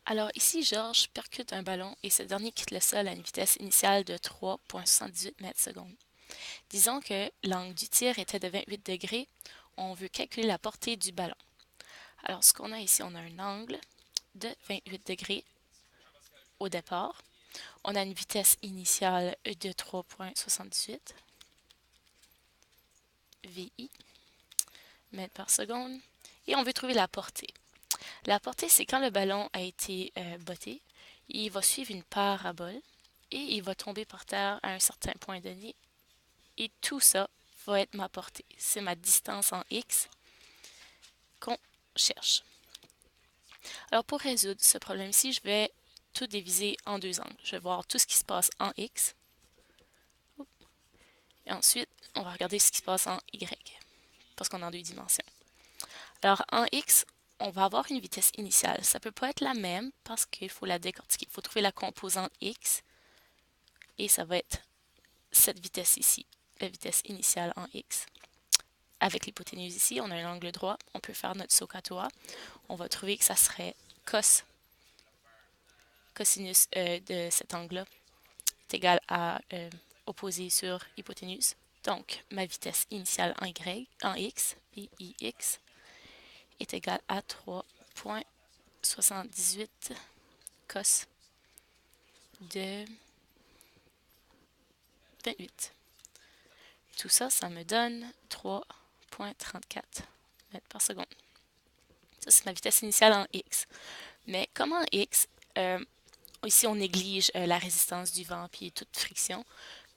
Alors ici, Georges percute un ballon et ce dernier quitte le sol à une vitesse initiale de 3,78 mètres secondes. Disons que l'angle du tir était de 28 degrés. On veut calculer la portée du ballon. Alors ce qu'on a ici, on a un angle de 28 degrés au départ. On a une vitesse initiale de 3,78 VI mètres par seconde. Et on veut trouver la portée. La portée, c'est quand le ballon a été botté, il va suivre une parabole et il va tomber par terre à un certain point donné. Et tout ça va être ma portée. C'est ma distance en X qu'on cherche. Alors pour résoudre ce problème-ci, je vais tout diviser en deux angles. Je vais voir tout ce qui se passe en X. Et ensuite, on va regarder ce qui se passe en Y, parce qu'on est en deux dimensions. Alors en X, on va avoir une vitesse initiale. Ça ne peut pas être la même parce qu'il faut la décortiquer. Il faut trouver la composante X et ça va être cette vitesse ici, la vitesse initiale en X. Avec l'hypoténuse ici, on a un angle droit. On peut faire notre SOHCAHTOA. On va trouver que ça serait cosinus de cet angle-là est égal à opposé sur hypoténuse. Donc, ma vitesse initiale en Y, en X, VIX, est égale à 3,78 cos de 28. Tout ça, ça me donne 3,34 mètres par seconde. Ça, c'est ma vitesse initiale en X. Mais comme en X, ici, on néglige la résistance du vent puis toute friction.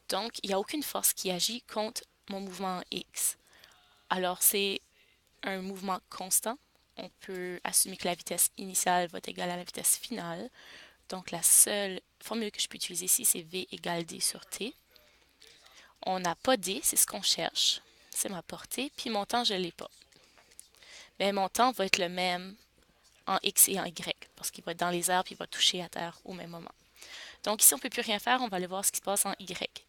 Donc, il n'y a aucune force qui agit contre mon mouvement en X. Alors, c'est un mouvement constant. On peut assumer que la vitesse initiale va être égale à la vitesse finale. Donc, la seule formule que je peux utiliser ici, c'est V égale D sur T. On n'a pas D, c'est ce qu'on cherche. C'est ma portée. Puis mon temps, je ne l'ai pas. Mais mon temps va être le même en X et en Y, parce qu'il va être dans les airs puis il va toucher à terre au même moment. Donc ici, on ne peut plus rien faire, on va aller voir ce qui se passe en Y.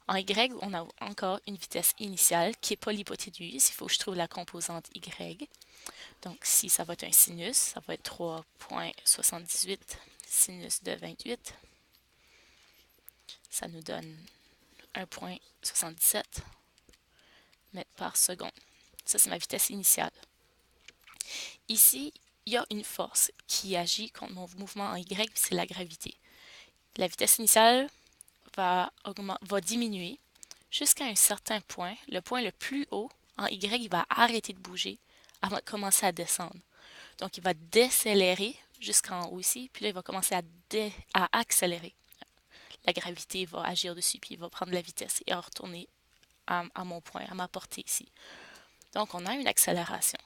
En Y, on a encore une vitesse initiale qui n'est pas l'hypoténuse. Il faut que je trouve la composante Y. Donc si ça va être un sinus, ça va être 3,78 sinus de 28. Ça nous donne 1,77 mètres par seconde. Ça, c'est ma vitesse initiale. Ici, il y a une force qui agit contre mon mouvement en Y, c'est la gravité. La vitesse initiale va diminuer jusqu'à un certain point. Le point le plus haut, en Y, il va arrêter de bouger avant de commencer à descendre. Donc, il va décélérer jusqu'en haut ici, puis là, il va commencer à accélérer. La gravité va agir dessus, puis il va prendre la vitesse et retourner à mon point, à ma portée ici. Donc, on a une accélération.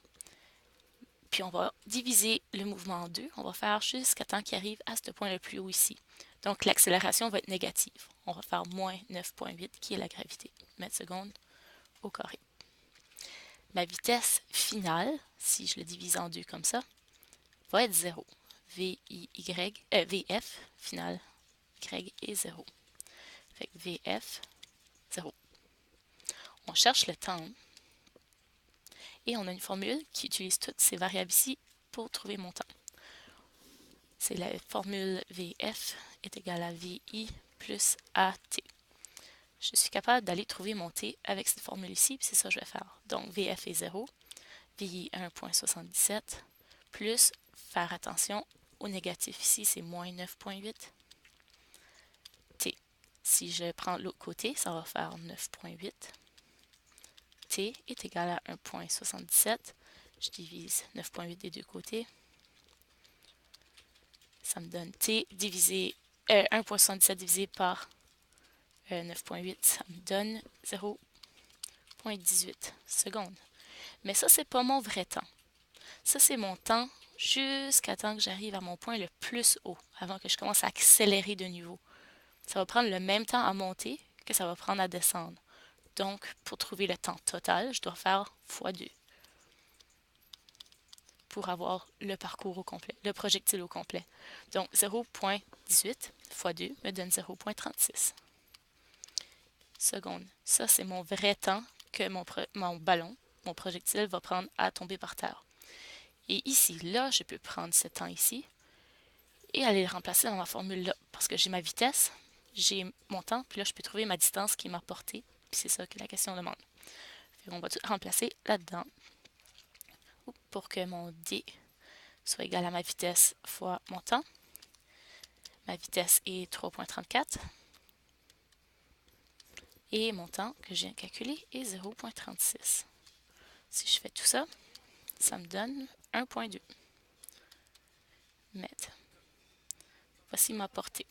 Puis on va diviser le mouvement en deux. On va faire jusqu'à temps qu'il arrive à ce point le plus haut ici. Donc l'accélération va être négative. On va faire moins 9,8 qui est la gravité, mètres secondes au carré. Ma vitesse finale, si je le divise en deux comme ça, va être 0. VF finale, Y est 0. Fait que VF, 0. On cherche le temps et on a une formule qui utilise toutes ces variables ici pour trouver mon temps. C'est la formule VF est égale à VI plus AT. Je suis capable d'aller trouver mon T avec cette formule ici, puis c'est ça que je vais faire. Donc VF est 0, VI 1,77, plus, faire attention au négatif ici, c'est moins 9,8. T. Si je prends l'autre côté, ça va faire 9,8. T est égal à 1,77. Je divise 9,8 des deux côtés. Ça me donne T divisé 1,77 divisé par 9,8, ça me donne 0,18 secondes. Mais ça, c'est pas mon vrai temps. Ça, c'est mon temps jusqu'à temps que j'arrive à mon point le plus haut, avant que je commence à accélérer de nouveau. Ça va prendre le même temps à monter que ça va prendre à descendre. Donc, pour trouver le temps total, je dois faire x2 pour avoir le parcours au complet, le projectile au complet. Donc, 0,18 x 2 me donne 0,36 secondes. Ça, c'est mon vrai temps que mon ballon, mon projectile, va prendre à tomber par terre. Et ici, là, je peux prendre ce temps ici et aller le remplacer dans ma formule là, parce que j'ai ma vitesse, j'ai mon temps, puis là, je peux trouver ma distance qui m'a porté, puis c'est ça que la question demande. On va tout remplacer là-dedans pour que mon D soit égal à ma vitesse fois mon temps. Ma vitesse est 3,34 et mon temps que j'ai calculé est 0,36. Si je fais tout ça, ça me donne 1,2 mètres. Voici ma portée.